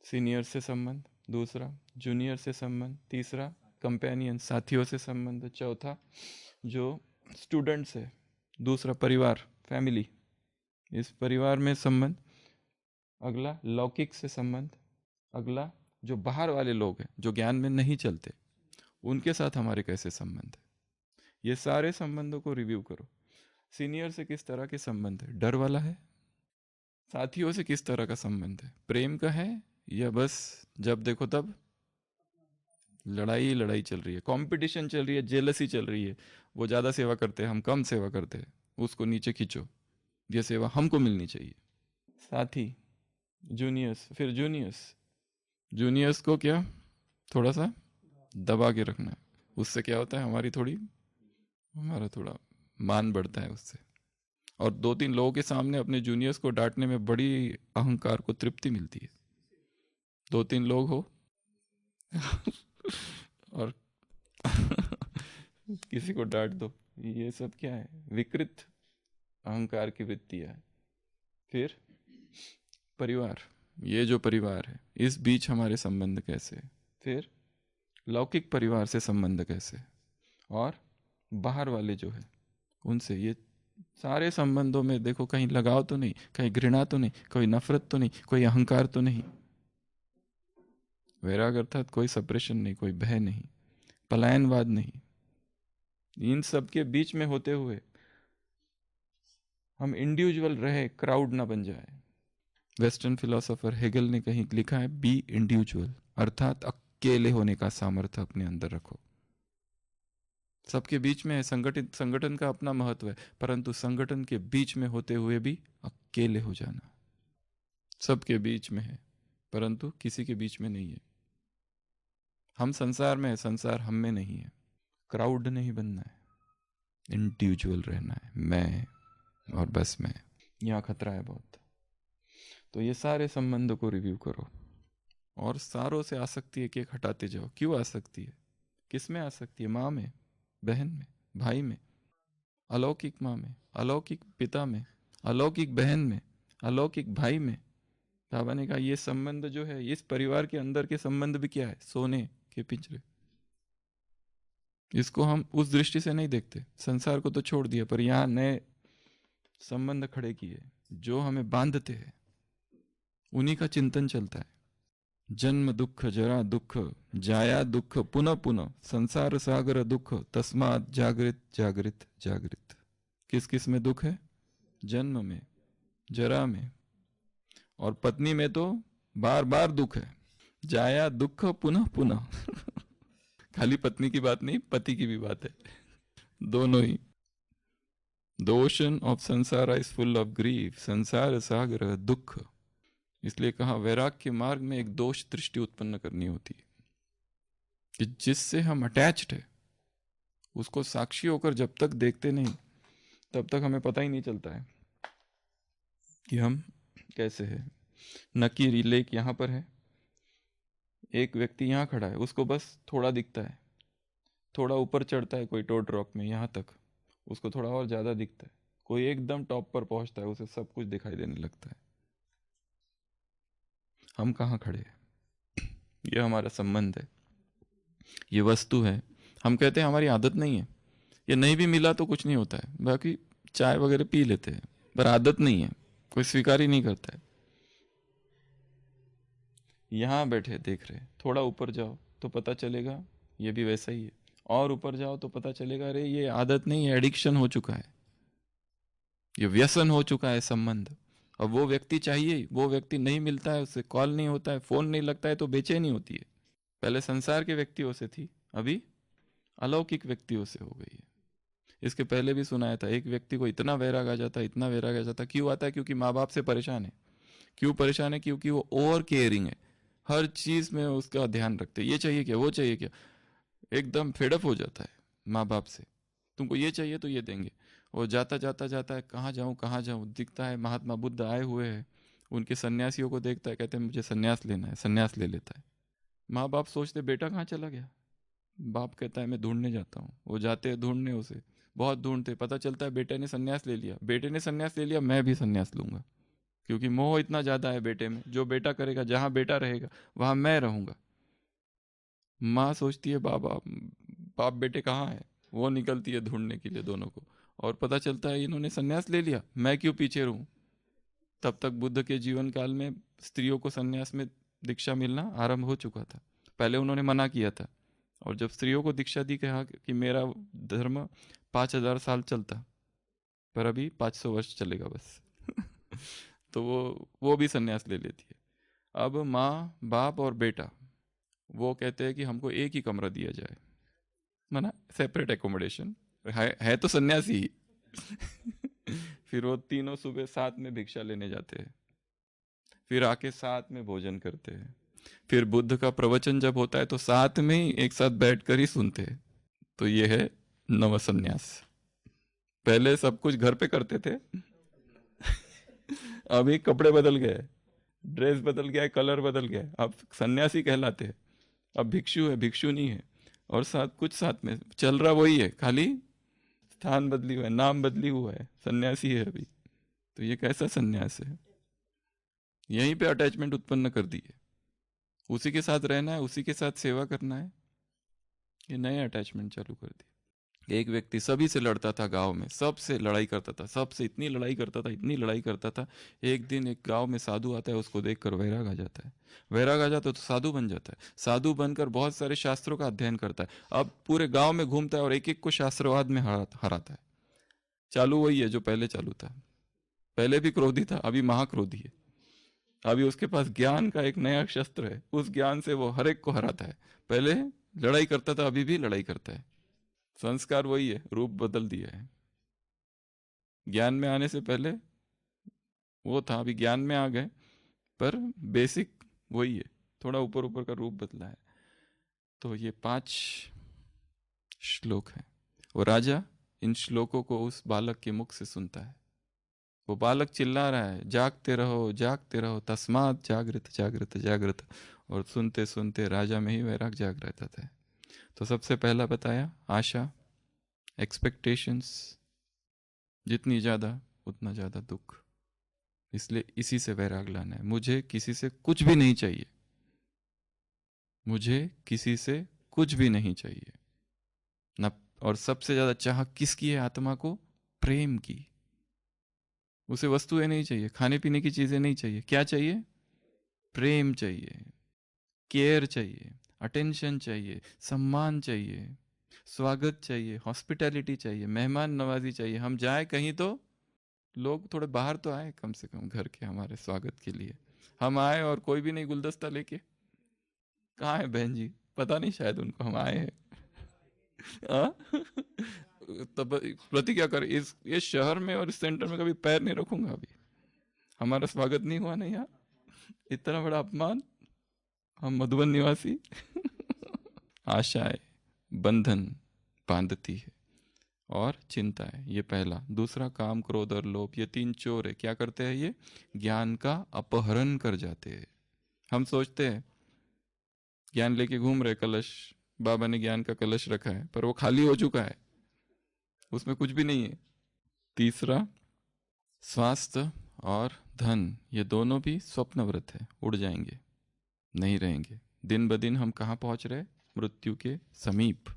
सीनियर से संबंध, दूसरा जूनियर से संबंध, तीसरा कंपेनियन, साथियों से संबंध, चौथा जो स्टूडेंट्स है, दूसरा परिवार, फैमिली, इस परिवार में संबंध, अगला लौकिक से संबंध, अगला जो बाहर वाले लोग हैं जो ज्ञान में नहीं चलते, उनके साथ हमारे कैसे संबंध है। ये सारे संबंधों को रिव्यू करो। सीनियर से किस तरह के संबंध है? डर वाला है, साथियों से किस तरह का संबंध है? प्रेम का है या बस जब देखो तब लड़ाई लड़ाई चल रही है, कंपटीशन चल रही है, जेलसी चल रही है, वो ज़्यादा सेवा करते हैं, हम कम सेवा करते हैं, उसको नीचे खींचो, ये सेवा हमको मिलनी चाहिए। साथी, जूनियर्स, फिर जूनियर्स, जूनियर्स को क्या थोड़ा सा दबा के रखना है, उससे क्या होता है हमारा थोड़ा मान बढ़ता है उससे, और 2-3 लोगों के सामने अपने जूनियर्स को डांटने में बड़ी अहंकार को तृप्ति मिलती है। 2-3 लोग हो और किसी को डांट दो, ये सब क्या है? विकृत अहंकार की वृत्तियां है। फिर परिवार, ये जो परिवार है इस बीच हमारे संबंध कैसे है? फिर लौकिक परिवार से संबंध कैसे, और बाहर वाले जो है उनसे, ये सारे संबंधों में देखो कहीं लगाव तो नहीं, कहीं घृणा तो नहीं, कोई नफरत तो नहीं, कोई अहंकार तो नहीं, वैराग अर्थात कोई सप्रेशन नहीं, कोई भय नहीं, पलायनवाद नहीं। इन सब के बीच में होते हुए हम इंडिविजुअल रहे, क्राउड ना बन जाए। वेस्टर्न फिलोसोफर हेगल ने कहीं लिखा है, बी इंडिविजुअल, अर्थात अकेले होने का सामर्थ्य अपने अंदर रखो। सबके बीच में है, संगठन का अपना महत्व है, परंतु संगठन के बीच में होते हुए भी अकेले हो जाना। सबके बीच में है परंतु किसी के बीच में नहीं है। हम संसार में है, संसार हम में नहीं है। क्राउड नहीं बनना है, इंडिविजुअल रहना है, मैं और बस मैं। यहाँ खतरा है बहुत। तो ये सारे संबंध को रिव्यू करो और सारों से आसक्ति एक एक हटाते जाओ। क्यों आसक्ति है? किस में आसक्ति है? माँ में, बहन में, भाई में, अलौकिक माँ में, अलौकिक पिता में, अलौकिक बहन में, अलौकिक भाई में। बाबा ने कहा ये संबंध जो है, इस परिवार के अंदर के संबंध भी क्या है? सोने के पिंजरे। इसको हम उस दृष्टि से नहीं देखते, संसार को तो छोड़ दिया, पर यहाँ नए संबंध खड़े किए जो हमें बांधते हैं, उन्हीं का चिंतन चलता है। जन्म दुख, जरा दुख, जाया दुख, पुनः पुनः, संसार सागर दुख, तस्मात् जागृत जागृत जागृत। किस किस में दुख है? जन्म में, जरा में, और पत्नी में तो बार बार दुख है। जाया दुख पुनः पुनः खाली पत्नी की बात नहीं, पति की भी बात है, दोनों ही। The ocean of samsara is full of grief, संसार सागर दुख। इसलिए कहा वैराग के मार्ग में एक दोष दृष्टि उत्पन्न करनी होती है कि जिससे हम अटैच्ड है उसको साक्षी होकर जब तक देखते नहीं तब तक हमें पता ही नहीं चलता है कि हम कैसे हैं। नकीर लेक यहाँ पर है, एक व्यक्ति यहाँ खड़ा है, उसको बस थोड़ा दिखता है, थोड़ा ऊपर चढ़ता है कोई टोड रॉक में, यहाँ तक उसको थोड़ा और ज्यादा दिखता है, कोई एकदम टॉप पर पहुंचता है, उसे सब कुछ दिखाई देने लगता है। हम कहाँ खड़े हैं? ये हमारा संबंध है, ये वस्तु है। हम कहते हैं हमारी आदत नहीं है, ये नहीं भी मिला तो कुछ नहीं होता है, बाकी चाय वगैरह पी लेते हैं, पर आदत नहीं है, कोई स्वीकार ही नहीं करता है। यहाँ बैठे देख रहे, थोड़ा ऊपर जाओ तो पता चलेगा ये भी वैसा ही है, और ऊपर जाओ तो पता चलेगा अरे ये आदत नहीं है, एडिक्शन हो चुका है, ये व्यसन हो चुका है संबंध। अब वो व्यक्ति चाहिए, वो व्यक्ति नहीं मिलता है, उससे कॉल नहीं होता है, फोन नहीं लगता है तो बेचैनी होती है। पहले संसार के व्यक्तियों से थी, अभी अलौकिक व्यक्तियों से हो गई है। इसके पहले भी सुनाया था, एक व्यक्ति को इतना वैराग आ जाता, इतना वैराग आ जाता। क्यों आता है? क्योंकि माँ बाप से परेशान है। क्यों परेशान है? क्योंकि वो ओवर केयरिंग है, हर चीज में उसका ध्यान रखते, ये चाहिए क्या, वो चाहिए क्या, एकदम फेडअप हो जाता है माँ बाप से। तुमको ये चाहिए तो ये देंगे। और जाता जाता जाता है, कहाँ जाऊँ कहाँ जाऊँ, दिखता है महात्मा बुद्ध आए हुए हैं, उनके सन्यासियों को देखता है, कहते हैं मुझे सन्यास लेना है, सन्यास ले लेता है। माँ बाप सोचते बेटा कहाँ चला गया, बाप कहता है मैं ढूंढने जाता हूँ। वो जाते हैं ढूंढने, उसे बहुत ढूंढते, पता चलता है बेटे ने सन्यास ले लिया। बेटे ने सन्यास ले लिया, मैं भी सन्यास लूंगा, क्योंकि मोह इतना ज्यादा है बेटे में, जो बेटा करेगा, जहां बेटा रहेगा वहां मैं रहूंगा। माँ सोचती है बाबा बाप बेटे कहाँ है, वो निकलती है ढूंढने के लिए दोनों को, और पता चलता है इन्होंने सन्यास ले लिया, मैं क्यों पीछे रहूं। तब तक बुद्ध के जीवन काल में स्त्रियों को सन्यास में दीक्षा मिलना आरंभ हो चुका था। पहले उन्होंने मना किया था, और जब स्त्रियों को दीक्षा दी, कहा कि मेरा धर्म 5000 साल चलता, पर अभी 500 वर्ष चलेगा बस तो वो भी संन्यास ले लेती है। अब माँ बाप और बेटा वो कहते हैं कि हमको एक ही कमरा दिया जाए, माना सेपरेट एकोमोडेशन, है तो सन्यासी ही। फिर वो तीनों सुबह साथ में भिक्षा लेने जाते हैं, फिर आके साथ में भोजन करते हैं, फिर बुद्ध का प्रवचन जब होता है तो साथ में ही एक साथ बैठकर ही सुनते हैं। तो ये है नव सन्यास। पहले सब कुछ घर पे करते थे, अभी कपड़े बदल गए, ड्रेस बदल गया है, कलर बदल गया है, अब सन्यासी कहलाते हैं। अब भिक्षु है, भिक्षु नहीं है, और साथ कुछ साथ में चल रहा वही है, खाली स्थान बदली हुआ है, नाम बदली हुआ है, सन्यासी है अभी। तो ये कैसा सन्यास है? यहीं पे अटैचमेंट उत्पन्न कर दी है, उसी के साथ रहना है, उसी के साथ सेवा करना है, ये नए अटैचमेंट चालू कर दी। एक व्यक्ति सभी से लड़ता था गांव में, सबसे लड़ाई करता था, सबसे इतनी लड़ाई करता था, इतनी लड़ाई करता था। एक दिन एक गांव में साधु आता है, उसको देखकर वैराग आ जाता है। वैराग आ जाता है तो साधु बन जाता है, साधु बनकर बहुत सारे शास्त्रों का अध्ययन करता है। अब पूरे गांव में घूमता है और एक एक को शास्त्रवाद में हराता है। चालू वही है जो पहले चालू था, पहले भी क्रोधी था, अभी महाक्रोधी है। अभी उसके पास ज्ञान का एक नया शस्त्र है, उस ज्ञान से वो हर एक को हराता है। पहले लड़ाई करता था, अभी भी लड़ाई करता है। संस्कार वही है, रूप बदल दिया है। ज्ञान में आने से पहले वो था, अभी ज्ञान में आ गए, पर बेसिक वही है, थोड़ा ऊपर ऊपर का रूप बदला है। तो ये 5 श्लोक है। वो राजा इन श्लोकों को उस बालक के मुख से सुनता है। वो बालक चिल्ला रहा है, जागते रहो जागते रहो, तस्मात जागृत जागृत जागृत। और सुनते सुनते राजा में ही वैराग जाग रहता था। तो सबसे पहला बताया आशा, एक्सपेक्टेशंस, जितनी ज़्यादा उतना ज़्यादा दुख, इसलिए इसी से वैराग लाना है। मुझे किसी से कुछ भी नहीं चाहिए, मुझे किसी से कुछ भी नहीं चाहिए ना। और सबसे ज़्यादा चाह किसकी है? आत्मा को प्रेम की। उसे वस्तुएं नहीं चाहिए, खाने पीने की चीज़ें नहीं चाहिए, क्या चाहिए? प्रेम चाहिए, केयर चाहिए, अटेंशन चाहिए, सम्मान चाहिए, स्वागत चाहिए, हॉस्पिटैलिटी चाहिए, मेहमान नवाजी चाहिए। हम जाए कहीं तो लोग थोड़े बाहर तो आए कम से कम घर के हमारे स्वागत के लिए। हम आए और कोई भी नहीं गुलदस्ता लेके, कहाँ है बहन जी? पता नहीं, शायद उनको हम आए हैं। तब प्रतिज्ञा कर, इस शहर में और इस सेंटर में कभी पैर नहीं रखूंगा। अभी हमारा स्वागत नहीं हुआ नहीं यार, इतना बड़ा अपमान। हम मधुबन निवासी। आशाएं बंधन बांधती है और चिंता है, ये पहला। दूसरा काम क्रोध और लोभ, ये 3 चोर है। क्या करते हैं? ये ज्ञान का अपहरण कर जाते हैं। हम सोचते हैं ज्ञान लेके घूम रहे, कलश, बाबा ने ज्ञान का कलश रखा है, पर वो खाली हो चुका है, उसमें कुछ भी नहीं है। तीसरा स्वास्थ्य और धन, ये दोनों भी स्वप्नवृत है, उड़ जाएंगे, नहीं रहेंगे। दिन ब दिन हम कहाँ पहुंच रहे? मृत्यु के समीप।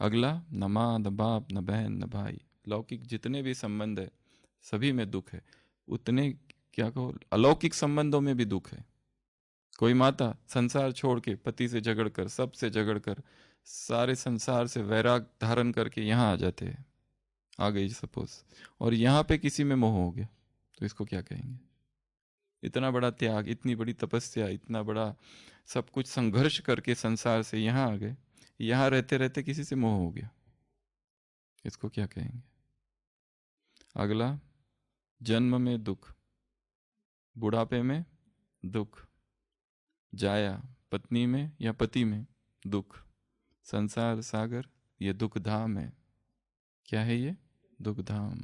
अगला, न माँ न बाप न बहन न भाई, लौकिक जितने भी संबंध है सभी में दुख है। उतने क्या कहो, अलौकिक संबंधों में भी दुख है। कोई माता संसार छोड़ के पति से झगड़कर, सबसे झगड़कर, सारे संसार से वैराग धारण करके यहाँ आ जाते हैं, आ गई सपोज, और यहाँ पे किसी में मोह हो गया, तो इसको क्या कहेंगे? इतना बड़ा त्याग, इतनी बड़ी तपस्या, इतना बड़ा सब कुछ संघर्ष करके संसार से यहाँ आ गए, यहाँ रहते रहते किसी से मोह हो गया, इसको क्या कहेंगे? अगला, जन्म में दुख, बुढ़ापे में दुख, जाया पत्नी में या पति में दुख, संसार सागर ये दुख धाम है। क्या है ये? दुख धाम।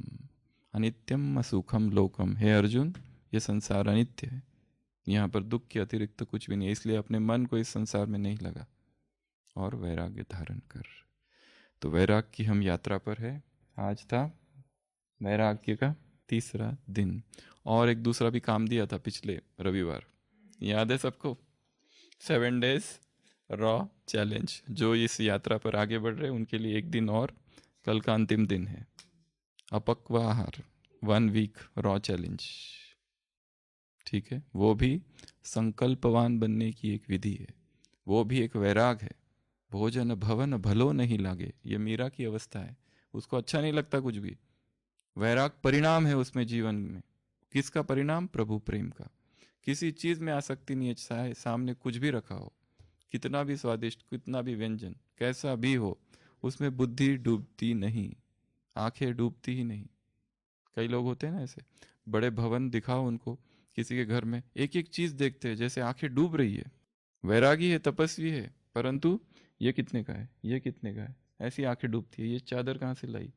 अनित्यम असुखम लोकम, हे अर्जुन ये संसार अनित्य है, यहाँ पर दुख के अतिरिक्त तो कुछ भी नहीं है, इसलिए अपने मन को इस संसार में नहीं लगा और वैराग्य धारण कर। तो वैराग की हम यात्रा पर है। आज था वैराग्य का 3रा दिन। और एक दूसरा भी काम दिया था पिछले रविवार, याद है सबको? 7 days रॉ चैलेंज। जो इस यात्रा पर आगे बढ़ रहे हैं उनके लिए एक दिन और, कल का अंतिम दिन है। अपक्व आहार 1 week रॉ चैलेंज, ठीक है? वो भी संकल्पवान बनने की एक विधि है, वो भी एक वैराग है। भोजन भवन भलो नहीं लागे, ये मीरा की अवस्था है, उसको अच्छा नहीं लगता कुछ भी। वैराग परिणाम है उसमें जीवन में, किसका परिणाम? प्रभु प्रेम का। किसी चीज में आसक्ति नहीं है, चाहे सामने कुछ भी रखा हो, कितना भी स्वादिष्ट, कितना भी व्यंजन, कैसा भी हो, उसमें बुद्धि डूबती नहीं, आंखें डूबती ही नहीं। कई लोग होते हैं ना ऐसे, बड़े भवन दिखाओ उनको किसी के घर में, एक एक चीज देखते हैं जैसे आंखें डूब रही है, वैरागी है, तपस्वी है, परंतु ये कितने का है, ये कितने का है, ऐसी आंखें डूबती है। ये चादर कहाँ से लाई,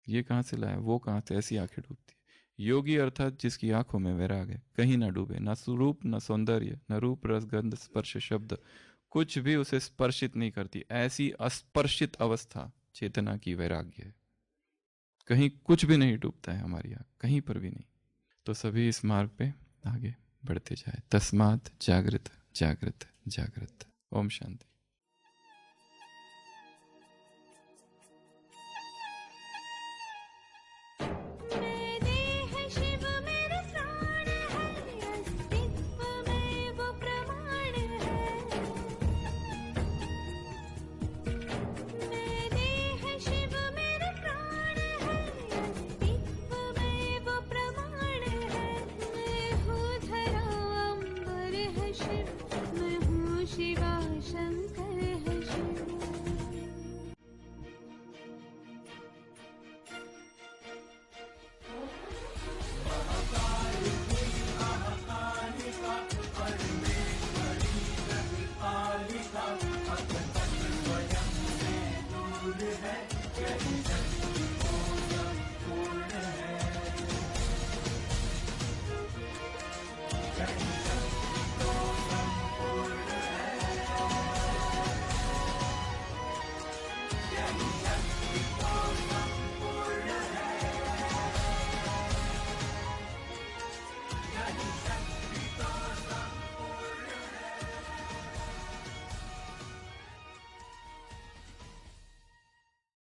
ये कहाँ से लाया, वो कहाँ से, ऐसी आंखें डूबती है। योगी अर्थात जिसकी आंखों में वैराग है, कहीं ना डूबे, न स्वरूप न सौंदर्य न रूप रस गंध स्पर्श शब्द, कुछ भी उसे स्पर्शित नहीं करती, ऐसी अस्पर्शित अवस्था चेतना की वैराग्य है। कहीं कुछ भी नहीं डूबता है हमारी आंख, कहीं पर भी नहीं। तो सभी इस मार्ग पे आगे बढ़ते जाए। तस्मात् जागृत जागृत जागृत। ओम शांति।